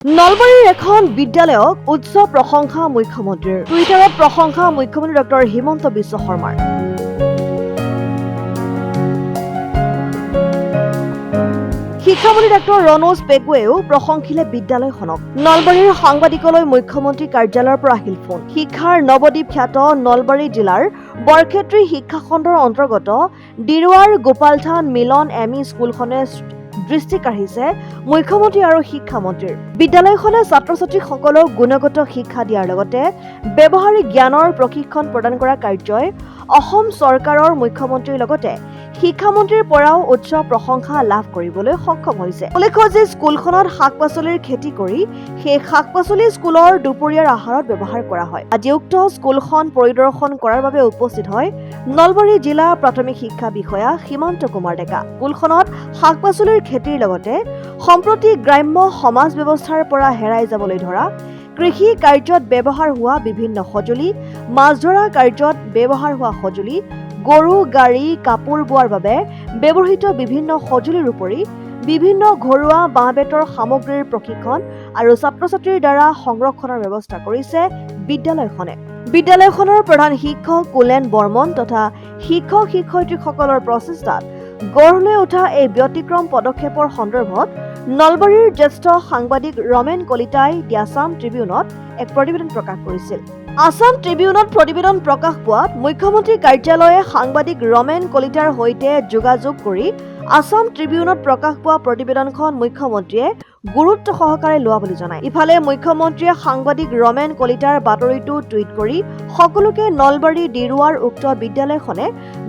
নলবাৰীৰ এখন বিদ্যালয়ক উচ্চ প্ৰশংসা মুখ্যমন্ত্ৰীৰ টুইটাৰত প্ৰশংসা মুখ্যমন্ত্ৰী ডক্টৰ হিমন্ত বিশ্ব শৰ্মাৰ শিক্ষামন্ত্ৰী ডক্টৰ ৰণোজ পেগুৱেও প্ৰশংসিলে বিদ্যালয়খনক নলবাৰীৰ সাংবাদিকলৈ মুখ্যমন্ত্ৰী কাৰ্যালয়ৰ পৰা আহিল ফোন শিক্ষাৰ নৱদ্বীপ খ্যাত নলবাৰী জিলাৰ বৰক্ষেত্ৰী শিক্ষাখণ্ডৰ অন্তৰ্গত ডিৰুৱাৰ গোপালথান মিলন এমই স্কুলখনে দৃষ্টি কাঢ়িছে মুখ্যমন্ত্ৰী আৰু শিক্ষামন্ত্ৰীৰ বিদ্যালয়খনে ছাত্ৰ-ছাত্ৰীসকলক গুণগত শিক্ষা দিয়াৰ লগতে ব্যৱহাৰিক জ্ঞানৰ প্ৰশিক্ষণ প্ৰদান কৰা কাৰ্যই অসম চৰকাৰৰ মুখ্যমন্ত্ৰীৰ লগতে শিক্ষামন্ত্ৰীৰ পৰাও উচ্চ প্ৰশংসা লাভ কৰিবলৈ সক্ষম হৈছে। উল্লেখ্য যে স্কুলখনত শাক-পাচলিৰ খেতি কৰি সেই শাক-পাচলি স্কুলৰ দুপৰীয়াৰ আহাৰত ব্যৱহাৰ কৰা হয়। আজি উক্ত স্কুলখন পৰিদৰ্শন কৰাৰ বাবে উপস্থিত হয় নলবাৰী জিলা প্ৰাথমিক শিক্ষা বিষয়া সীমান্ত কুমাৰ ডেকা। স্কুলখনত শাক-পাচলিৰ খেতিৰ লগতে সম্প্ৰতি গ্ৰাম্য সমাজ ব্যৱস্থাৰ পৰা হেৰাই যাবলৈ ধৰা কৃষি কাৰ্যত ব্যৱহাৰ হোৱা বিভিন্ন সঁজুলি, মাছ ধৰা কাৰ্যত ব্যৱহাৰ হোৱা সঁজুলি, গৰু গাড়ী কাপোৰ বোৱাৰ বাবে ব্যৱহৃত বিভিন্ন সঁজুলিৰ উপৰি বিভিন্ন ঘৰুৱা বাঁহ-বেতৰ সামগ্ৰীৰ প্ৰশিক্ষণ আৰু ছাত্ৰ-ছাত্ৰীৰ দ্বাৰা সংৰক্ষণৰ ব্যৱস্থা কৰিছে বিদ্যালয়খনে। বিদ্যালয়খনৰ প্ৰধান শিক্ষক কুলেন বৰ্মন তথা শিক্ষক-শিক্ষয়িত্ৰীসকলৰ প্ৰচেষ্টাত গঢ় লৈ উঠা এই ব্যতিক্ৰম পদক্ষেপৰ সন্দৰ্ভত নলবাৰীৰ জ্যেষ্ঠ সাংবাদিক ৰমেন কলিতাই দি আছাম ট্ৰিবিউনত এক প্ৰতিবেদন প্ৰকাশ কৰিছিল। আছাম ট্ৰিবিউনত প্ৰতিবেদন প্ৰকাশ পোৱাত মুখ্যমন্ত্ৰী কাৰ্যালয়ে সাংবাদিক ৰমেন কলিতাৰ সৈতে যোগাযোগ কৰি আছাম ট্ৰিবিউনত প্ৰকাশ পোৱা প্ৰতিবেদনখন মুখ্যমন্ত্ৰীয়ে গুৰুত্ব সহকাৰে লোৱা বুলি জনায়। ইফালে মুখ্যমন্ত্ৰীয়ে সাংবাদিক ৰমেন কলিতাৰ বাতৰিটো টুইট কৰি সকলোকে নলবাৰী ডিৰুৱাৰ উক্ত বিদ্যালয়খনে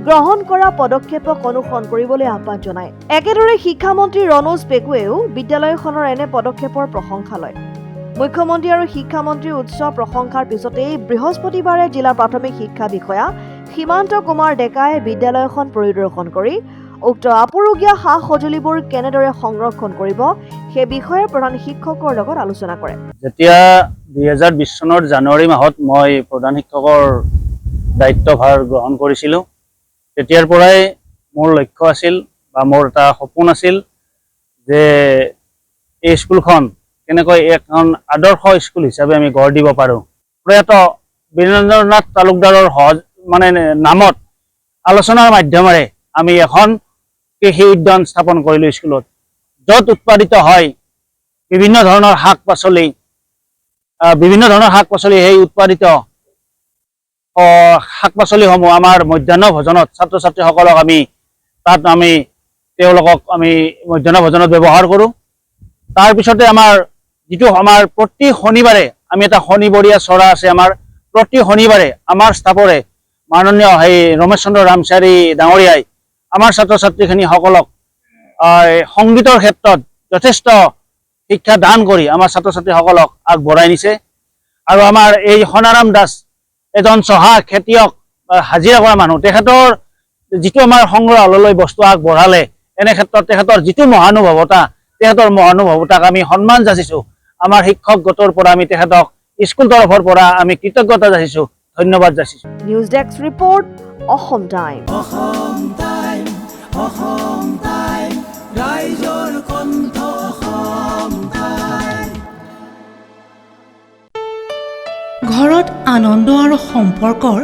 গ্ৰহণ কৰা পদক্ষেপক অনুসৰণ কৰিবলৈ আহ্বান জনায়। একেদৰে শিক্ষামন্ত্ৰী ৰণোজ পেগুৱেও বিদ্যালয়খনৰ এনে পদক্ষেপৰ প্ৰশংসা লয়। মুখ্যমন্ত্ৰী আৰু শিক্ষামন্ত্ৰীৰ উচ্চ প্ৰশংসাৰ পিছতেই বৃহস্পতিবাৰে জিলা প্ৰাথমিক শিক্ষা বিষয়া সীমান্ত কুমাৰ ডেকাই বিদ্যালয়খন পৰিদৰ্শন কৰি উক্ত আপুৰুগীয়া সা-সঁজুলিবোৰ কেনেদৰে সংৰক্ষণ কৰিব সেই বিষয়ে প্ৰধান শিক্ষকৰ লগত আলোচনা কৰে। যেতিয়া 2020 চনৰ জানুৱাৰী মাহত মই প্ৰধান শিক্ষকৰ দায়িত্বভাৰ গ্ৰহণ কৰিছিলোঁ তেতিয়াৰ পৰাই মোৰ লক্ষ্য আছিল বা মোৰ এটা সপোন আছিল যে এই স্কুলখন কেনেকৈ এখন আদৰ্শ স্কুল হিচাপে আমি গঢ় দিব পাৰোঁ। প্ৰয়াত বীৰেন্দ্ৰনাথ তালুকদাৰৰ নামত আলোচনাৰ মাধ্যমেৰে আমি এখন কৃষি উদ্যান স্থাপন কৰিলোঁ স্কুলত, য'ত উৎপাদিত হয় বিভিন্ন ধৰণৰ শাক পাচলি সেই উৎপাদিত শাক পাচলিসমূহ আমাৰ মধ্যাহ্ন ভোজনত ছাত্ৰ ছাত্ৰীসকলক তেওঁলোকক আমি মধ্যাহ্ন ভোজনত ব্যৱহাৰ কৰোঁ। তাৰপিছতে আমাৰ প্ৰতি শনিবাৰে আমি এটা শনিবৰীয়া চৰা আছে আমাৰ, প্ৰতি শনিবাৰে আমাৰ ষ্টাফৰে মাননীয় ৰমেশ চন্দ্ৰ ৰামচাৰী ডাঙৰীয়াই আমাৰ ছাত্ৰ ছাত্ৰীসকলক সংগীতৰ ক্ষেত্ৰত যথেষ্ট শিক্ষা দান কৰি আমাৰ ছাত্ৰ ছাত্ৰীসকলক আগবঢ়াই নিছে। আৰু আমাৰ এই সোণাৰাম দাস এজন চহা খেতিয়ক হাজিৰা কৰা মানুহ, তেখেতৰ যিটো আমাৰ সংগ্ৰহালয়লৈ বস্তু আগবঢ়ালে, এনে ক্ষেত্ৰত তেখেতৰ যিটো মহানুভৱতাক আমি সন্মান যাচিছোঁ। আমাৰ শিক্ষক গোটৰ পৰা আমি তেখেতক স্কুল তৰফৰ পৰা আমি কৃতজ্ঞতা যাচিছোঁ, ধন্যবাদ যাচিছোঁ। News desk report, Assam time. ঘৰত আনন্দ আৰু সম্পৰ্কৰ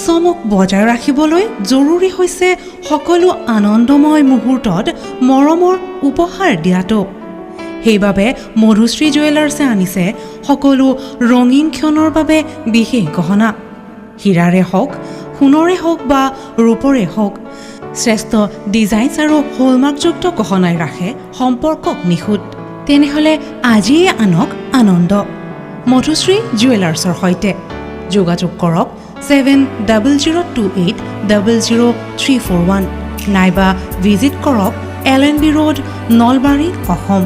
চমক বজাই ৰাখিবলৈ জৰুৰী হৈছে সকলো আনন্দময় মুহূৰ্তত মৰমৰ উপহাৰ দিয়াটো। সেইবাবে মধুশ্ৰী জুৱেলাৰ্ছে আনিছে সকলো ৰঙীন ক্ষণৰ বাবে বিশেষ গহনা। হীৰাৰে হওক, সোণৰে হওক বা ৰূপৰে হওক, শ্ৰেষ্ঠ ডিজাইনছ আৰু হলমাৰ্কযুক্ত গহনাই ৰাখে সম্পৰ্কক নিখুঁত। তেনেহ'লে আজিয়ে আনক আনন্দ মধুশ্ৰী জুৱেলাৰ্ছৰ সৈতে। যোগাযোগ কৰক 7002800341 নাইবা ভিজিট কৰক LNB ৰোড, নলবাৰী, অসম।